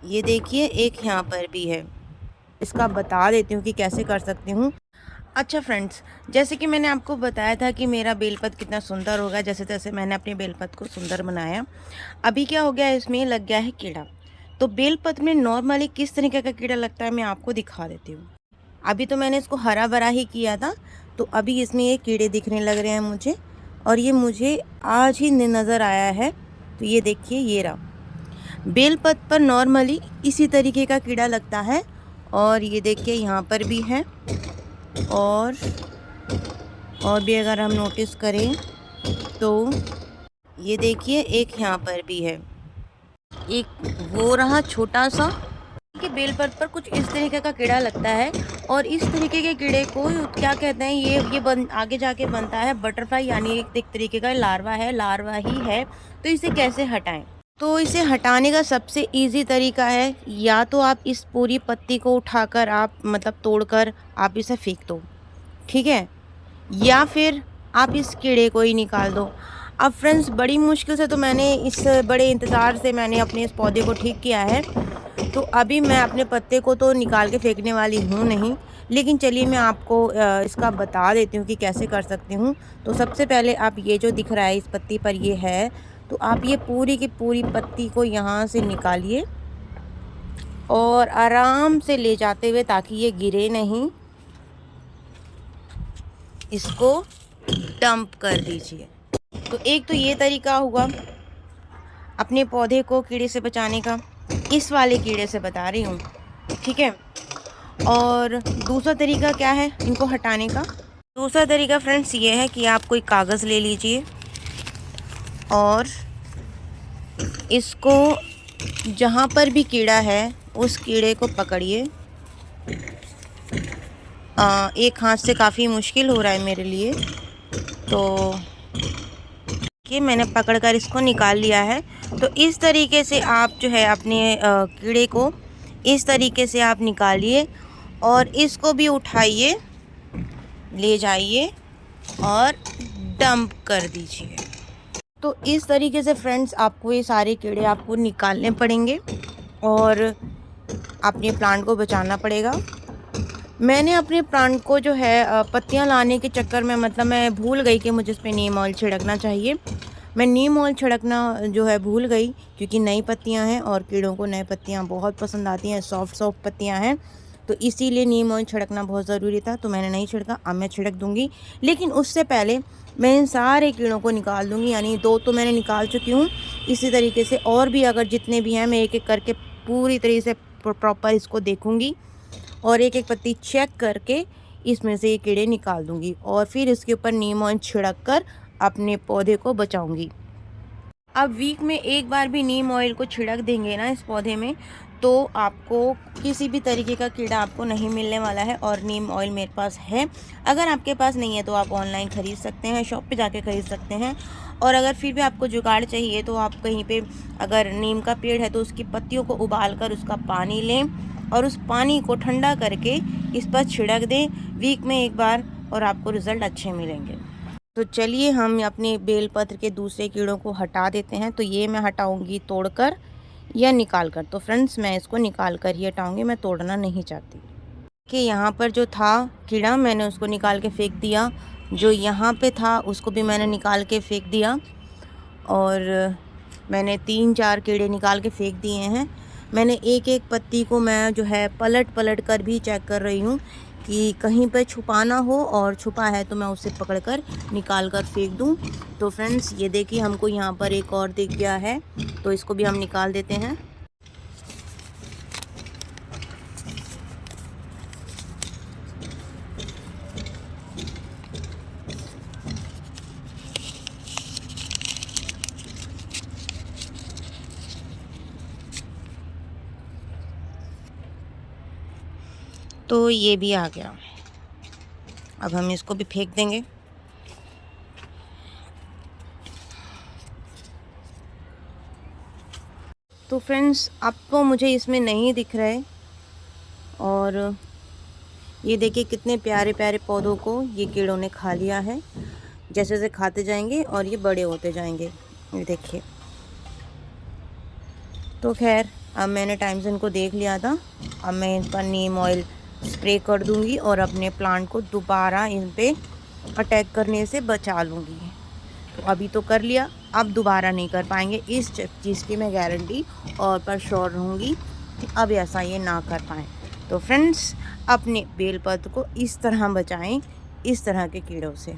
ये देखिए एक यहाँ पर भी है। इसका बता देती हूँ कि कैसे कर सकती हूँ। अच्छा फ्रेंड्स, जैसे कि मैंने आपको बताया था कि मेरा बेलपत कितना सुंदर होगा, जैसे तैसे मैंने अपने बेलपत को सुंदर बनाया। अभी क्या हो गया, इसमें लग गया है कीड़ा। तो बेलपत में नॉर्मली किस तरीके का कीड़ा लगता है मैं आपको दिखा देती हूँ। अभी तो मैंने इसको हरा भरा ही किया था, तो अभी इसमें ये कीड़े दिखने लग रहे हैं मुझे, और ये मुझे आज ही नज़र आया है। तो ये देखिए, ये रहा। बेलपत पर नॉर्मली इसी तरीके का कीड़ा लगता है, और ये देखिए यहाँ पर भी है, और भी अगर हम नोटिस करें तो ये देखिए एक यहाँ पर भी है। एक वो रहा छोटा सा कि बेलपत पर कुछ इस तरीके का कीड़ा लगता है, और इस तरीके के कीड़े को क्या कहते हैं, ये आगे जाके बनता है बटरफ्लाई, यानी एक तरीके का लार्वा है, लार्वा ही है। तो इसे कैसे हटाएं? तो इसे हटाने का सबसे इजी तरीका है, या तो आप इस पूरी पत्ती को उठाकर आप मतलब तोड़कर आप इसे फेंक दो, ठीक है, या फिर आप इस कीड़े को ही निकाल दो। अब फ्रेंड्स, बड़ी मुश्किल से तो मैंने इस बड़े इंतज़ार से मैंने अपने इस पौधे को ठीक किया है, तो अभी मैं अपने पत्ते को तो निकाल के फेंकने वाली हूँ नहीं, लेकिन चलिए मैं आपको इसका बता देती हूँ कि कैसे कर सकती हूँ। तो सबसे पहले आप ये जो दिख रहा है इस पत्ती पर ये है, तो आप ये पूरी की पूरी पत्ती को यहाँ से निकालिए और आराम से ले जाते हुए, ताकि ये गिरे नहीं, इसको डंप कर दीजिए। तो एक तो ये तरीका हुआ अपने पौधे को कीड़े से बचाने का, इस वाले कीड़े से बता रही हूँ, ठीक है। और दूसरा तरीका क्या है इनको हटाने का? दूसरा तरीका फ्रेंड्स ये है कि आप कोई कागज़ ले लीजिए और इसको जहाँ पर भी कीड़ा है उस कीड़े को पकड़िए। एक हाथ से काफ़ी मुश्किल हो रहा है मेरे लिए, तो कि मैंने पकड़कर इसको निकाल लिया है। तो इस तरीके से आप जो है अपने कीड़े को इस तरीके से आप निकालिए, और इसको भी उठाइए, ले जाइए और डंप कर दीजिए। तो इस तरीके से फ्रेंड्स आपको ये सारे कीड़े आपको निकालने पड़ेंगे और अपने प्लांट को बचाना पड़ेगा। मैंने अपने प्लांट को जो है पत्तियां लाने के चक्कर में, मतलब मैं भूल गई कि मुझे इस पर नीम ऑयल छिड़कना चाहिए। मैं नीम ऑयल छिड़कना जो है भूल गई, क्योंकि नई पत्तियां हैं और कीड़ों को नई पत्तियां बहुत पसंद आती हैं, सॉफ्ट सॉफ्ट पत्तियां हैं, तो इसीलिए नीम ऑयल छिड़कना बहुत ज़रूरी था। तो मैंने नहीं छिड़का, अब मैं छिड़क दूँगी। लेकिन उससे पहले मैं इन सारे कीड़ों को निकाल दूँगी, यानी 2 तो मैंने निकाल चुकी हूँ। इसी तरीके से और भी अगर जितने भी हैं, मैं एक-एक करके पूरी तरीके से प्रॉपर इसको देखूँगी और एक-एक पत्ती चेक करके इसमें से ये कीड़े निकाल दूँगी, और फिर इसके ऊपर नीम ऑयल छिड़क कर अपने पौधे को बचाऊँगी। अब वीक में एक बार भी नीम ऑयल को छिड़क देंगे ना इस पौधे में, तो आपको किसी भी तरीके का कीड़ा आपको नहीं मिलने वाला है। और नीम ऑयल मेरे पास है, अगर आपके पास नहीं है तो आप ऑनलाइन ख़रीद सकते हैं, शॉप पे जाके ख़रीद सकते हैं। और अगर फिर भी आपको जुगाड़ चाहिए तो आप कहीं पे अगर नीम का पेड़ है तो उसकी पत्तियों को उबाल कर उसका पानी लें और उस पानी को ठंडा करके इस पर छिड़क दें वीक में एक बार, और आपको रिज़ल्ट अच्छे मिलेंगे। तो चलिए हम अपने बेलपत्र के दूसरे कीड़ों को हटा देते हैं। तो ये मैं हटाऊंगी तोड़कर या निकाल कर। तो फ्रेंड्स, मैं इसको निकाल कर ही हटाऊंगी, मैं तोड़ना नहीं चाहती। कि यहाँ पर जो था कीड़ा मैंने उसको निकाल के फेंक दिया, जो यहाँ पे था उसको भी मैंने निकाल के फेंक दिया, और मैंने 3-4 कीड़े निकाल के फेंक दिए हैं। मैंने एक-एक पत्ती को मैं जो है पलट-पलट कर भी चेक कर रही हूँ कि कहीं पे छुपा ना हो, और छुपा है तो मैं उसे पकड़कर निकाल कर फेंक दूँ। तो फ्रेंड्स, ये देखिए हमको यहाँ पर एक और दिख गया है, तो इसको भी हम निकाल देते हैं। तो ये भी आ गया, अब हम इसको भी फेंक देंगे। तो फ्रेंड्स, अब तो मुझे इसमें नहीं दिख रहे, और ये देखिए कितने प्यारे प्यारे पौधों को ये कीड़ों ने खा लिया है। जैसे जैसे खाते जाएंगे और ये बड़े होते जाएंगे, ये देखिए। तो खैर, अब मैंने टाइम से इनको देख लिया था। अब मैं इन पर नीम ऑयल स्प्रे कर दूंगी और अपने प्लांट को दोबारा इन पे अटैक करने से बचा लूँगी। तो अभी तो कर लिया, अब दोबारा नहीं कर पाएंगे, इस चीज़ की मैं गारंटी और पर श्योर रहूँगी कि अब ऐसा ये ना कर पाएँ। तो फ्रेंड्स, अपने बेलपत्र को इस तरह बचाएं, इस तरह के कीड़ों से।